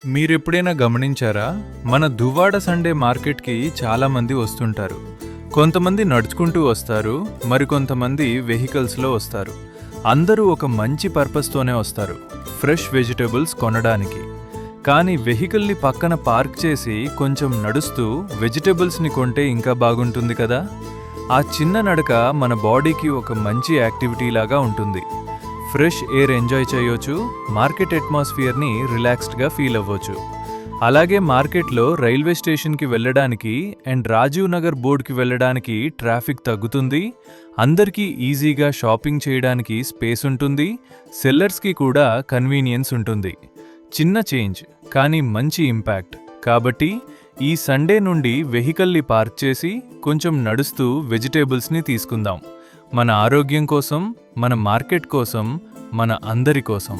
మీరెప్పుడైనా గమనించారా? మన దువ్వాడ సండే మార్కెట్‌కి చాలామంది వస్తుంటారు. కొంతమంది నడుచుకుంటూ వస్తారు, మరికొంతమంది వెహికల్స్‌లో వస్తారు. అందరూ ఒక మంచి పర్పస్‌తోనే వస్తారు, ఫ్రెష్ వెజిటబుల్స్ కొనడానికి. కానీ వెహికల్‌ని పక్కన పార్క్ చేసి కొంచెం నడుస్తూ వెజిటబుల్స్‌ని కొంటే ఇంకా బాగుంటుంది కదా! ఆ చిన్న నడక మన బాడీకి ఒక మంచి యాక్టివిటీ లాగా ఉంటుంది. ఫ్రెష్ ఎయిర్ ఎంజాయ్ చేయొచ్చు, మార్కెట్ అట్మాస్ఫియర్ని రిలాక్స్డ్గా ఫీల్ అవ్వచ్చు. అలాగే మార్కెట్లో రైల్వే స్టేషన్కి వెళ్ళడానికి అండ్ రాజీవ్ నగర్ బోర్డ్కి వెళ్ళడానికి ట్రాఫిక్ తగ్గుతుంది, అందరికీ ఈజీగా షాపింగ్ చేయడానికి స్పేస్ ఉంటుంది, సెల్లర్స్కి కూడా కన్వీనియన్స్ ఉంటుంది. చిన్న చేంజ్ కానీ మంచి ఇంపాక్ట్. కాబట్టి ఈ సండే నుండి వెహికల్ని పార్క్ చేసి కొంచెం నడుస్తూ వెజిటేబుల్స్ని తీసుకుందాం. మన ఆరోగ్యం కోసం, మన మార్కెట్ కోసం, మన అందరి కోసం.